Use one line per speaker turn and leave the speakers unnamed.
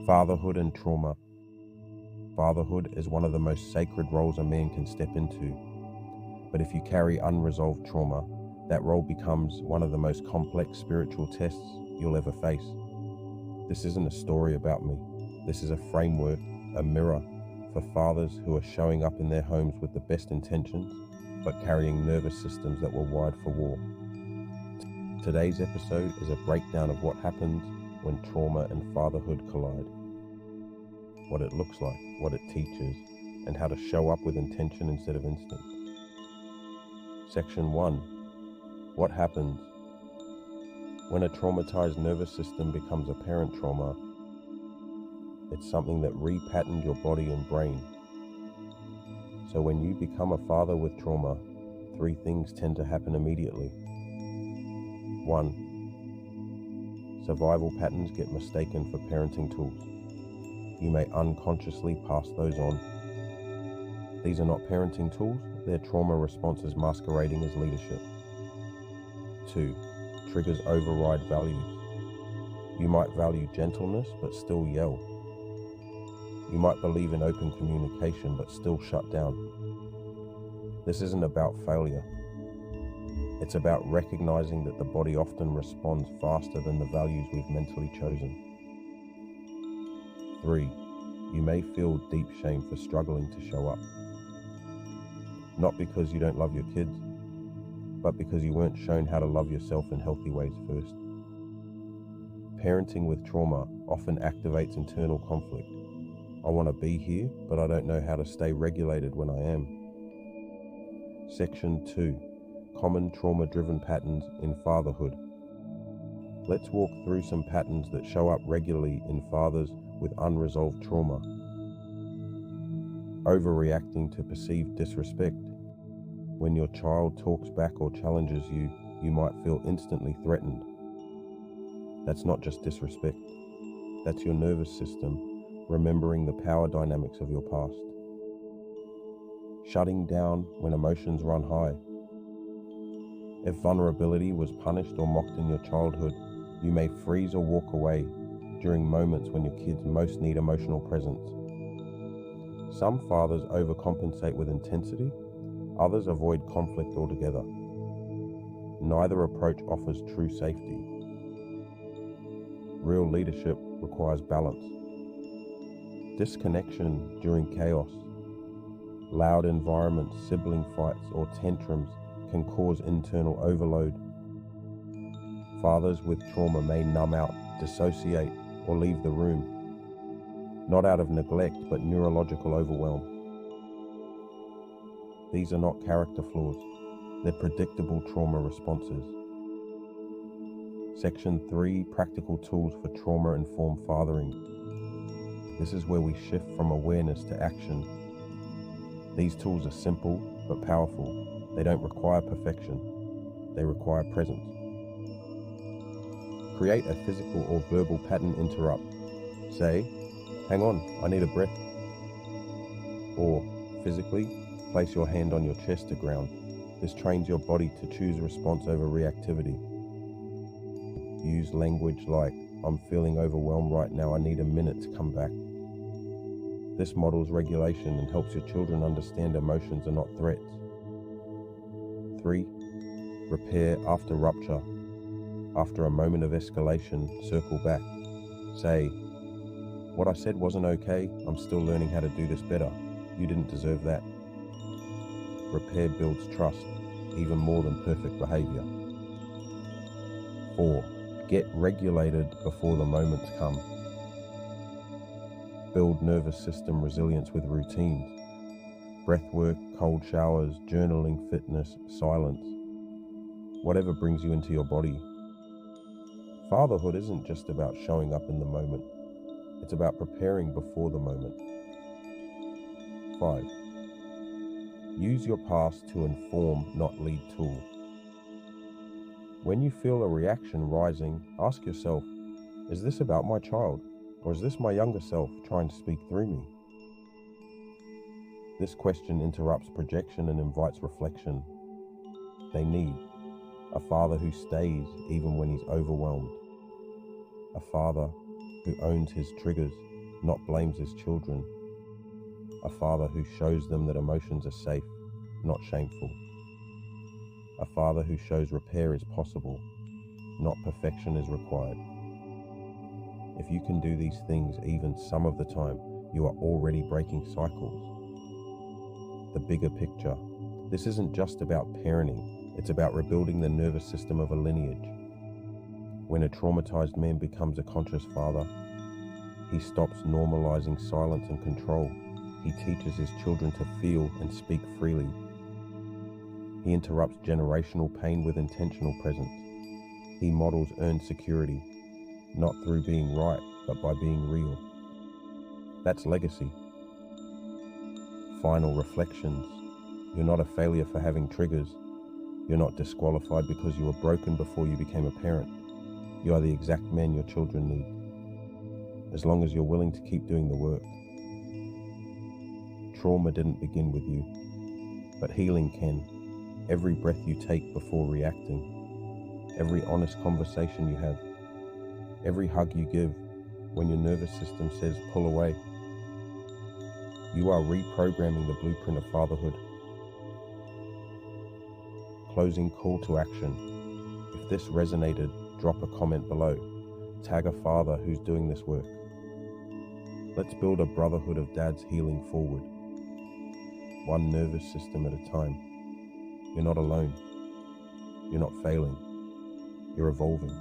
Fatherhood and trauma. Fatherhood is one of the most sacred roles a man can step into. But if you carry unresolved trauma, that role becomes one of the most complex spiritual tests you'll ever face. This isn't a story about me. This is a framework, a mirror for fathers who are showing up in their homes with the best intentions, but carrying nervous systems that were wired for war. Today's episode is a breakdown of what happens when trauma and fatherhood collide. What it looks like, what it teaches, and how to show up with intention instead of instinct. Section 1. What happens when a traumatized nervous system becomes a parent trauma? It's something that repatterned your body and brain. So when you become a father with trauma, 3 things tend to happen immediately. 1. Survival patterns get mistaken for parenting tools. You may unconsciously pass those on. These are not parenting tools, they're trauma responses masquerading as leadership. 2. Triggers override values. You might value gentleness but still yell. You might believe in open communication but still shut down. This isn't about failure. It's about recognizing that the body often responds faster than the values we've mentally chosen. 3. You may feel deep shame for struggling to show up. Not because you don't love your kids, but because you weren't shown how to love yourself in healthy ways first. Parenting with trauma often activates internal conflict. I want to be here, but I don't know how to stay regulated when I am. Section 2. Common trauma-driven patterns in fatherhood. Let's walk through some patterns that show up regularly in fathers with unresolved trauma. Overreacting to perceived disrespect. When your child talks back or challenges you, you might feel instantly threatened. That's not just disrespect. That's your nervous system remembering the power dynamics of your past. Shutting down when emotions run high. If vulnerability was punished or mocked in your childhood, you may freeze or walk away during moments when your kids most need emotional presence. Some fathers overcompensate with intensity, others avoid conflict altogether. Neither approach offers true safety. Real leadership requires balance. Disconnection during chaos. Loud environments, sibling fights, or tantrums can cause internal overload. Fathers with trauma may numb out, dissociate, or leave the room, not out of neglect but neurological overwhelm. These are not character flaws, they're predictable trauma responses. Section 3. Practical tools for trauma-informed fathering. This is where we shift from awareness to action. These tools are simple but powerful. They don't require perfection, they require presence. Create a physical or verbal pattern interrupt. Say, hang on, I need a breath. Or, physically, place your hand on your chest to ground. This trains your body to choose response over reactivity. Use language like, I'm feeling overwhelmed right now, I need a minute to come back. This models regulation and helps your children understand emotions are not threats. 3. Repair after rupture. After a moment of escalation, circle back. Say, what I said wasn't okay, I'm still learning how to do this better. You didn't deserve that. Repair builds trust, even more than perfect behavior. 4. Get regulated before the moments come. Build nervous system resilience with routines. Breath work, cold showers, journaling, fitness, silence. Whatever brings you into your body. Fatherhood isn't just about showing up in the moment. It's about preparing before the moment. 5. Use your past to inform, not lead tool. When you feel a reaction rising, ask yourself, is this about my child, or is this my younger self trying to speak through me? This question interrupts projection and invites reflection. They need a father who stays even when he's overwhelmed. A father who owns his triggers not blames his children. A father who shows them that emotions are safe, not shameful. A father who shows repair is possible, not perfection is required. If you can do these things even some of the time, you are already breaking cycles. The bigger picture. This isn't just about parenting, it's about rebuilding the nervous system of a lineage. When a traumatized man becomes a conscious father, he stops normalizing silence and control. He teaches his children to feel and speak freely. He interrupts generational pain with intentional presence. He models earned security, not through being right, but by being real. That's legacy. Final reflections. You're not a failure for having triggers. You're not disqualified because you were broken before you became a parent. You are the exact man your children need, as long as you're willing to keep doing the work. Trauma didn't begin with you, but healing can. Every breath you take before reacting, every honest conversation you have, every hug you give when your nervous system says pull away. You are reprogramming the blueprint of fatherhood. Closing call to action. If this resonated, drop a comment below. Tag a father who's doing this work. Let's build a brotherhood of dads healing forward, one nervous system at a time. You're not alone. You're not failing. You're evolving.